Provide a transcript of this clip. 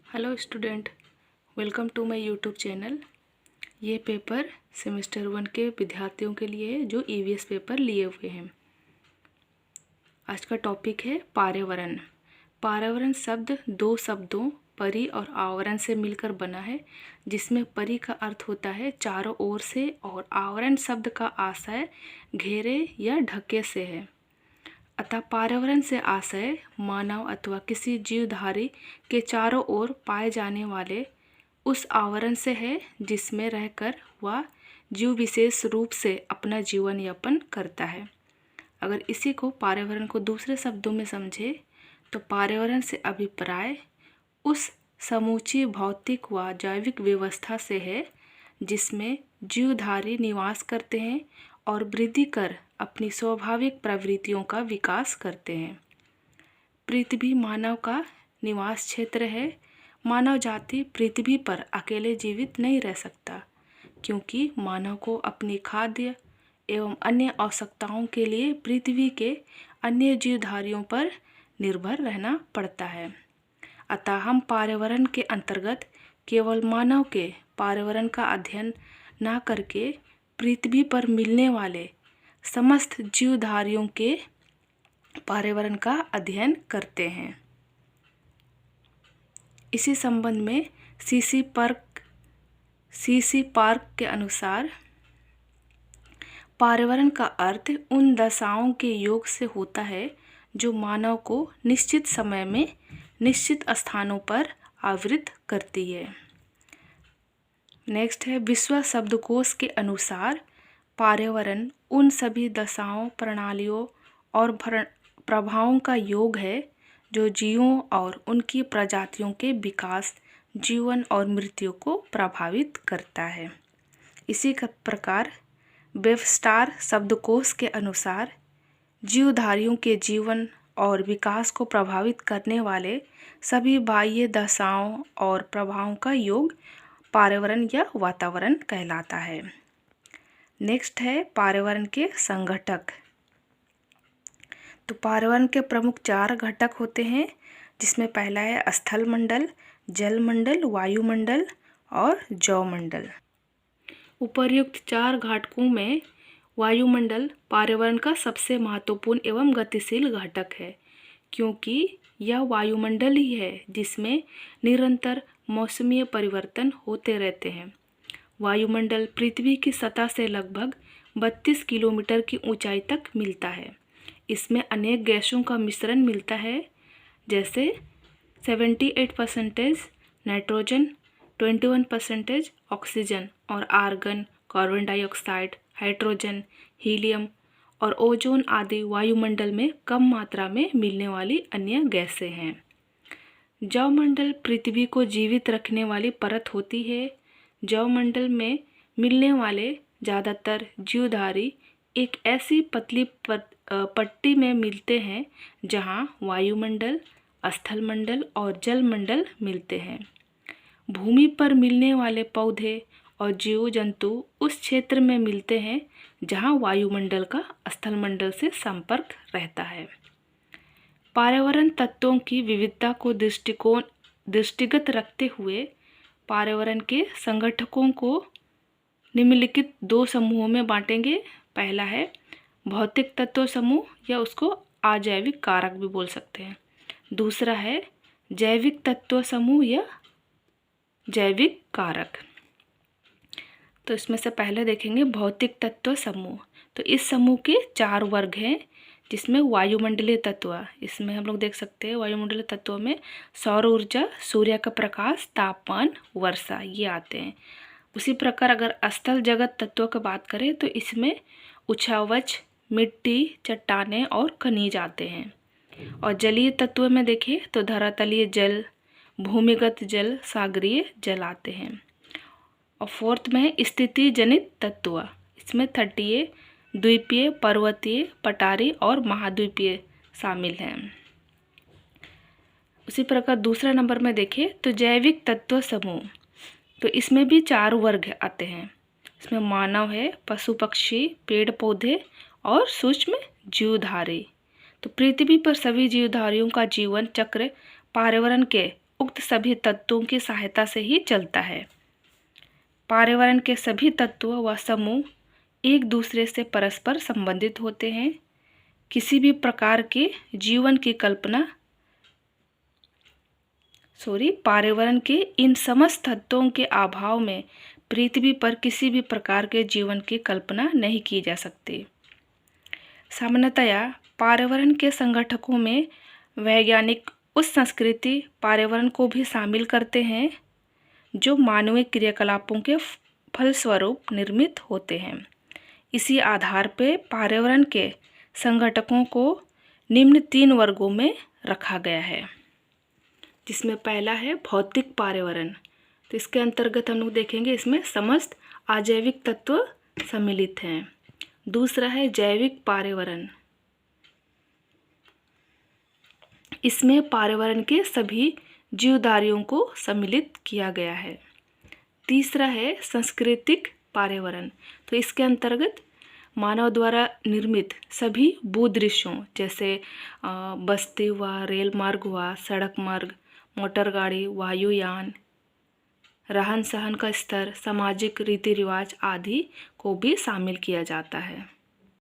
Hello student, welcome to my YouTube channel. ये paper semester 1 के विद्यार्थियों के लिए है जो ईवीएस पेपर लिए हुए हैं। आज का टॉपिक है पर्यावरण। पर्यावरण शब्द दो शब्दों परि और आवरण से मिलकर बना है, जिसमें परि का अर्थ होता है चारों ओर से और आवरण शब्द का आशय घेरे या ढके से है। अतः पर्यावरण से आशय मानव अथवा किसी जीवधारी के चारों ओर पाए जाने वाले उस आवरण से है जिसमें रहकर वह जीव विशेष रूप से अपना जीवन यापन करता है। अगर इसी को पर्यावरण को दूसरे शब्दों में समझे तो पर्यावरण से अभिप्राय उस समूची भौतिक व जैविक व्यवस्था से है जिसमें जीवधारी निवास करते हैं और वृद्धि कर अपनी स्वाभाविक प्रवृत्तियों का विकास करते हैं। पृथ्वी मानव का निवास क्षेत्र है। मानव जाति पृथ्वी पर अकेले जीवित नहीं रह सकता, क्योंकि मानव को अपनी खाद्य एवं अन्य आवश्यकताओं के लिए पृथ्वी के अन्य जीवधारियों पर निर्भर रहना पड़ता है। अतः हम पर्यावरण के अंतर्गत केवल मानव के पर्यावरण का अध्ययन न करके पृथ्वी पर मिलने वाले समस्त जीवधारियों के पर्यावरण का अध्ययन करते हैं। इसी संबंध में सीसी पार्क के अनुसार पर्यावरण का अर्थ उन दशाओं के योग से होता है जो मानव को निश्चित समय में निश्चित स्थानों पर आवृत करती है। नेक्स्ट है विश्व शब्दकोश के अनुसार पर्यावरण उन सभी दशाओं, प्रणालियों और प्रभावों का योग है जो जीवों और उनकी प्रजातियों के विकास, जीवन और मृत्यु को प्रभावित करता है। इसी का प्रकार वेबस्टर शब्दकोश के अनुसार जीवधारियों के जीवन और विकास को प्रभावित करने वाले सभी बाह्य दशाओं और प्रभावों का योग पर्यावरण या वातावरण कहलाता है। नेक्स्ट है पर्यावरण के संघटक। तो पर्यावरण के प्रमुख 4 घटक होते हैं, जिसमें पहला है स्थल मंडल, जल मंडल, वायुमंडल और जैवमंडल। उपर्युक्त 4 घटकों में वायुमंडल पर्यावरण का सबसे महत्वपूर्ण एवं गतिशील घटक है, क्योंकि यह वायुमंडल ही है जिसमें निरंतर मौसमीय परिवर्तन होते रहते हैं। वायुमंडल पृथ्वी की सतह से लगभग 32 किलोमीटर की ऊंचाई तक मिलता है। इसमें अनेक गैसों का मिश्रण मिलता है, जैसे 78% नाइट्रोजन, 21% ऑक्सीजन और argon, carbon dioxide, hydrogen, helium और ओजोन आदि वायुमंडल में कम मात्रा में मिलने वाली अन्य गैसें हैं। जैवमंडल पृथ्वी को जीवित रखने वाली परत होती है। जैवमंडल में मिलने वाले ज़्यादातर जीवधारी एक ऐसी पतली पट्टी में मिलते हैं जहां वायुमंडल, स्थलमंडल और जलमंडल मिलते हैं। भूमि पर मिलने वाले पौधे और जीव जंतु उस क्षेत्र में मिलते हैं जहां वायुमंडल का स्थलमंडल से संपर्क रहता है। पर्यावरण तत्वों की विविधता को दृष्टिगत रखते हुए पर्यावरण के संगठकों को निम्नलिखित 2 समूहों में बांटेंगे। पहला है भौतिक तत्व समूह, या उसको अजैविक कारक भी बोल सकते हैं। दूसरा है जैविक तत्व समूह या जैविक कारक। तो इसमें से पहले देखेंगे भौतिक तत्व समूह। तो इस समूह के 4 वर्ग हैं, जिसमें वायुमंडलीय तत्व, इसमें हम लोग देख सकते हैं वायुमंडलीय तत्वों में सौर ऊर्जा, सूर्य का प्रकाश, तापमान, वर्षा, ये आते हैं। उसी प्रकार अगर स्थल जगत तत्वों की बात करें तो इसमें उछावच, मिट्टी, चट्टानें और खनिज आते हैं। और जलीय तत्व में देखें तो धरातलीय जल, भूमिगत जल, सागरीय जल आते हैं। और फोर्थ में है स्थिति जनित तत्व, इसमें तटीय, द्वीपीय, पर्वतीय, पठारी और महाद्वीपीय शामिल हैं। उसी प्रकार दूसरा नंबर में देखें तो जैविक तत्व समूह, तो इसमें भी 4 वर्ग आते हैं। इसमें मानव है, पशु पक्षी, पेड़ पौधे और सूक्ष्म जीवधारी। तो पृथ्वी पर सभी जीवधारियों का जीवन चक्र पर्यावरण के उक्त सभी तत्वों की सहायता से ही चलता है। पर्यावरण के सभी तत्व व समूह एक दूसरे से परस्पर संबंधित होते हैं। किसी भी प्रकार के जीवन की कल्पना पर्यावरण के इन समस्त तत्वों के अभाव में पृथ्वी पर किसी भी प्रकार के जीवन की कल्पना नहीं की जा सकती। सामान्यतया पर्यावरण के संगठकों में वैज्ञानिक उस संस्कृति पर्यावरण को भी शामिल करते हैं जो मानवीय क्रियाकलापों के फलस्वरूप निर्मित होते हैं। इसी आधार पर पर्यावरण के संगठकों को निम्न 3 वर्गों में रखा गया है, जिसमें पहला है भौतिक पर्यावरण। तो इसके अंतर्गत हम लोग देखेंगे इसमें समस्त अजैविक तत्व सम्मिलित हैं। दूसरा है जैविक पर्यावरण, इसमें पर्यावरण के सभी जीवधारियों को सम्मिलित किया गया है। तीसरा है सांस्कृतिक पर्यावरण, तो इसके अंतर्गत मानव द्वारा निर्मित सभी भूदृश्यों जैसे बस्ती हुआ, रेल मार्ग हुआ, सड़क मार्ग, मोटर गाड़ी, वायुयान, रहन सहन का स्तर, सामाजिक रीति रिवाज आदि को भी शामिल किया जाता है।